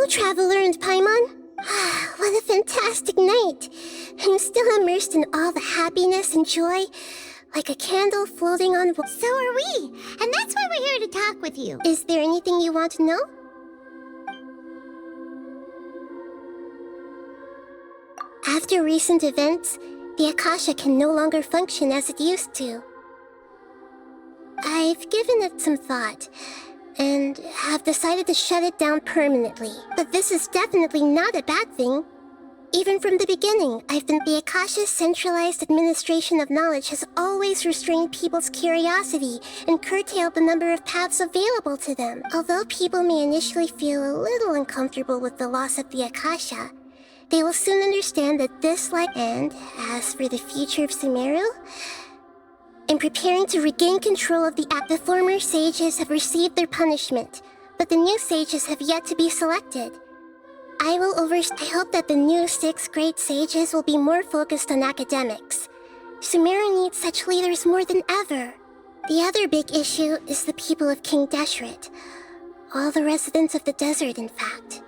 Hello, Traveler and Paimon. What a fantastic night. I'm still immersed in all the happiness and joy, like a candle floating on... So are we, and that's why we're here to talk with you. Is there anything you want to know? After recent events, the Akasha can no longer function as it used to. I've given it some thought, and have decided to shut it down permanently. But this is definitely not a bad thing. Even from the beginning, the Akasha's centralized administration of knowledge has always restrained people's curiosity and curtailed the number of paths available to them. Although people may initially feel a little uncomfortable with the loss of the Akasha, they will soon understand that this life... And as for the future of Sumeru, in preparing to regain control of the former sages have received their punishment, but the new sages have yet to be selected. I hope that the new 6 great sages will be more focused on academics. Sumeru needs such leaders more than ever. The other big issue is the people of King Deshret. All the residents of the desert, in fact.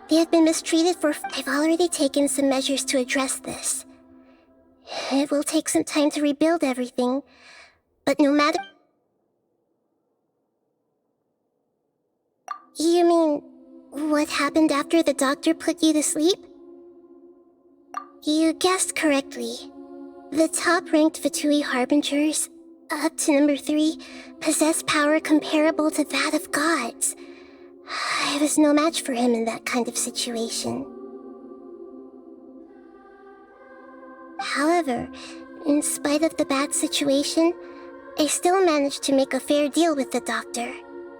They have been mistreated for... I've already taken some measures to address this. It will take some time to rebuild everything, but no matter... You mean, what happened after the doctor put you to sleep? You guessed correctly. The top-ranked Fatui Harbingers, up to number 3, possess power comparable to that of gods. I was no match for him in that kind of situation. However, in spite of the bad situation, I still managed to make a fair deal with the doctor.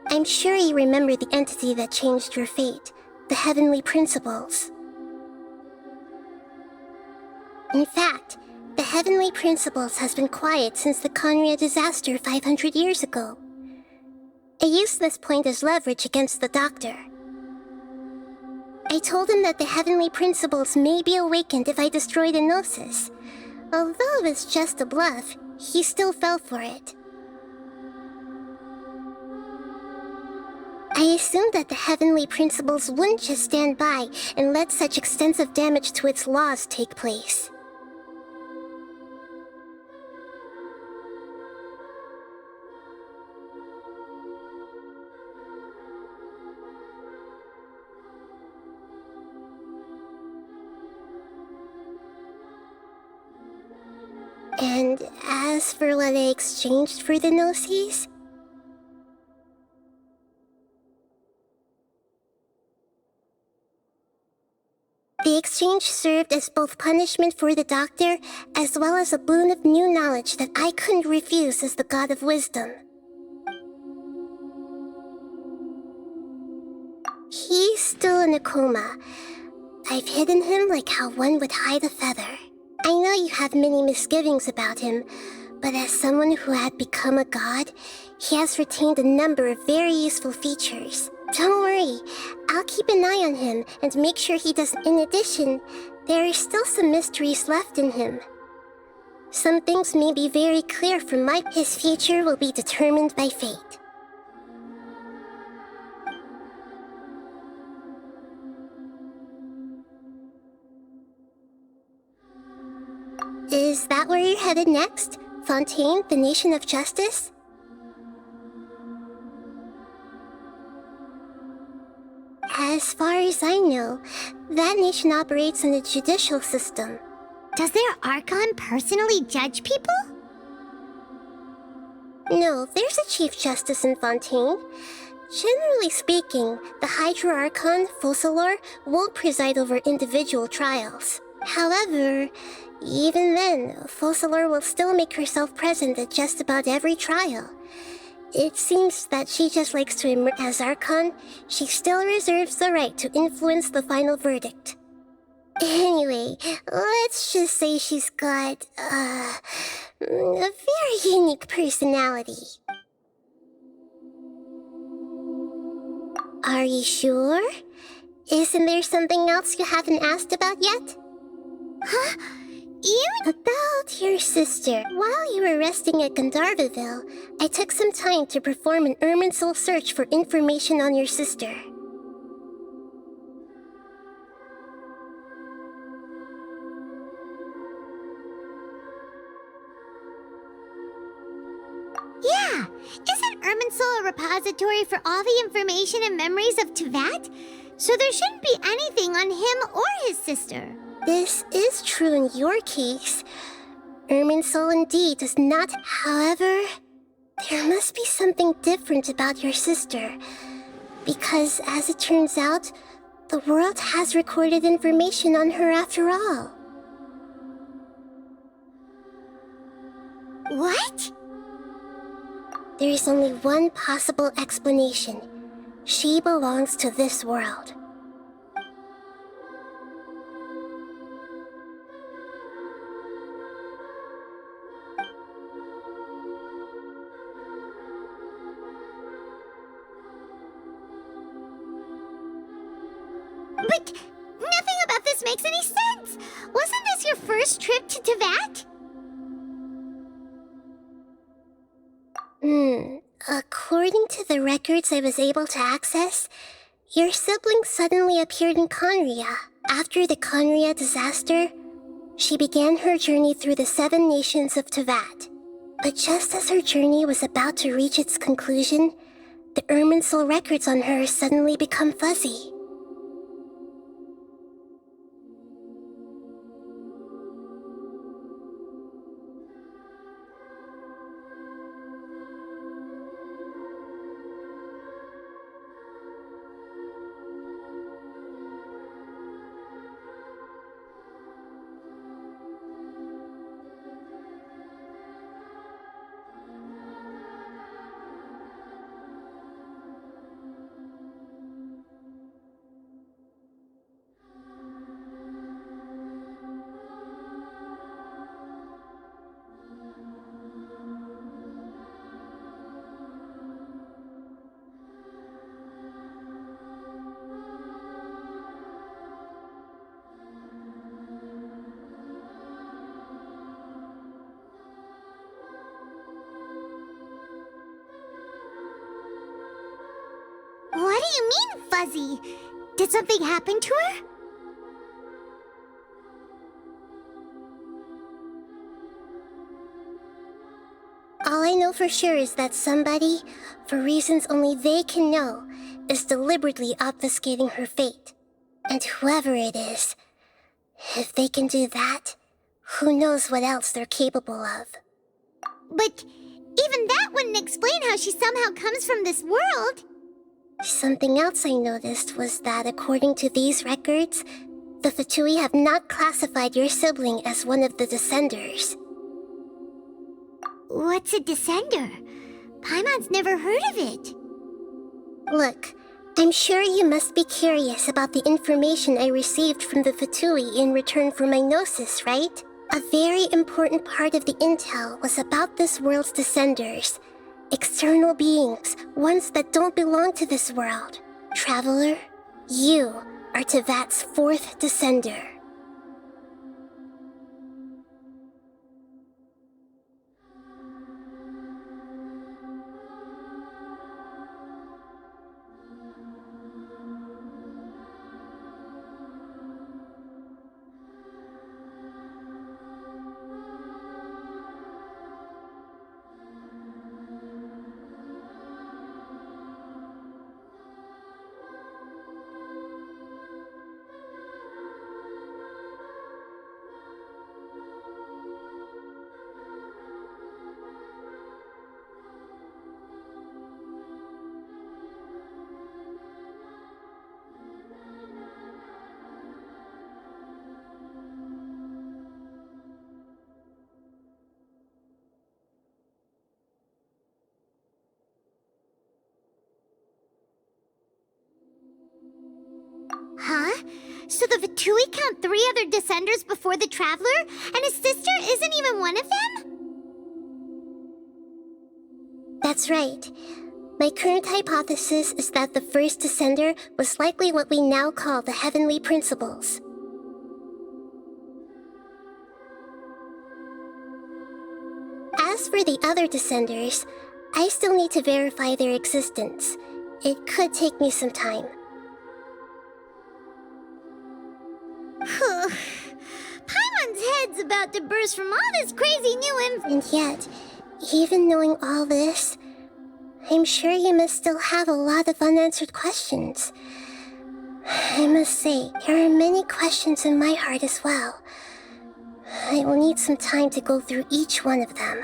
I'm sure you remember the entity that changed your fate, the Heavenly Principles. In fact, the Heavenly Principles has been quiet since the Conria disaster 500 years ago. I used this point as leverage against the doctor. I told him that the Heavenly Principles may be awakened if I destroy the Gnosis. Although it was just a bluff, he still fell for it. I assumed that the Heavenly Principles wouldn't just stand by and let such extensive damage to its laws take place. And as for what I exchanged for the Gnosis, the exchange served as both punishment for the doctor, as well as a boon of new knowledge that I couldn't refuse as the god of wisdom. He's still in a coma. I've hidden him like how one would hide a feather. I know you have many misgivings about him, but as someone who had become a god, he has retained a number of very useful features. Don't worry, I'll keep an eye on him and make sure he doesn't... In addition, there are still some mysteries left in him. Some things may be very clear from his future will be determined by fate. Is that where you're headed next? Fontaine, the Nation of Justice? As far as I know, that nation operates on a judicial system. Does their Archon personally judge people? No, there's a Chief Justice in Fontaine. Generally speaking, the Hydra Archon, Focalor, won't preside over individual trials. However, even then, Focalor will still make herself present at just about every trial. It seems that she just likes to emerge as Archon. She still reserves the right to influence the final verdict. Anyway, let's just say she's got, a very unique personality. Are you sure? Isn't there something else you haven't asked about yet? Huh? About your sister. While you were resting at Gandharvaville, I took some time to perform an Irminsul search for information on your sister. repository for all the information and memories of Tevat, so there shouldn't be anything on him or his sister. This is true in your case. Irminsul indeed does not, however, there must be something different about your sister. Because, as it turns out, the world has recorded information on her after all. What? There is only one possible explanation. She belongs to this world. But nothing about this makes any sense! Wasn't this your first trip to Tevat? According to the records I was able to access, your sibling suddenly appeared in Conria. After the Conria disaster, she began her journey through the 7 nations of Tevat. But just as her journey was about to reach its conclusion, the Irminsul records on her suddenly become fuzzy. What do you mean, Fuzzy? Did something happen to her? All I know for sure is that somebody, for reasons only they can know, is deliberately obfuscating her fate. And whoever it is, if they can do that, who knows what else they're capable of. But even that wouldn't explain how she somehow comes from this world. Something else I noticed was that according to these records, the Fatui have not classified your sibling as one of the Descenders. What's a Descender? Paimon's never heard of it. Look, I'm sure you must be curious about the information I received from the Fatui in return for my gnosis, right? A very important part of the intel was about this world's Descenders. External beings, ones that don't belong to this world. Traveler, you are Tevat's 4th Descender. Huh? So the Fatui count 3 other Descenders before the Traveler, and his sister isn't even one of them? That's right. My current hypothesis is that the first Descender was likely what we now call the Heavenly Principles. As for the other Descenders, I still need to verify their existence. It could take me some time. Paimon's head's about to burst from all this crazy new info. And yet, even knowing all this, I'm sure you must still have a lot of unanswered questions. I must say, there are many questions in my heart as well. I will need some time to go through each one of them.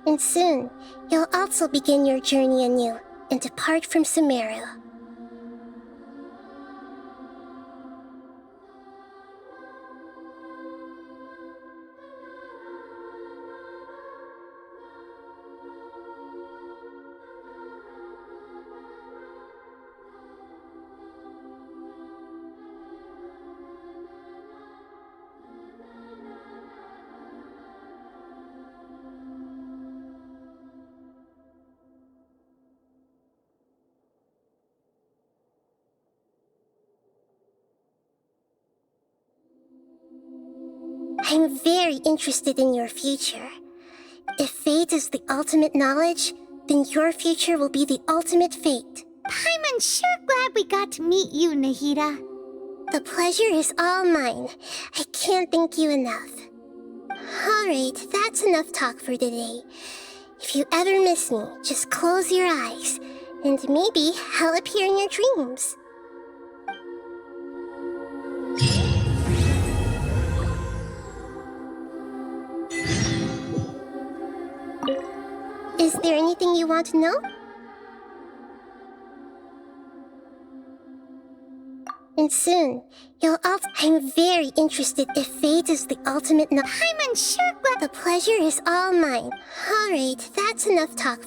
And soon, you'll also begin your journey anew and depart from Sumeru. I'm very interested in your future. If fate is the ultimate knowledge, then your future will be the ultimate fate. Paimon's sure glad we got to meet you, Nahida. The pleasure is all mine. I can't thank you enough. Alright, that's enough talk for today. If you ever miss me, just close your eyes, and maybe I'll appear in your dreams. Is there anything you want to know? And soon, you'll also— I'm very interested if fate is the ultimate— Paimon's sure glad— The pleasure is all mine. Alright, that's enough talk.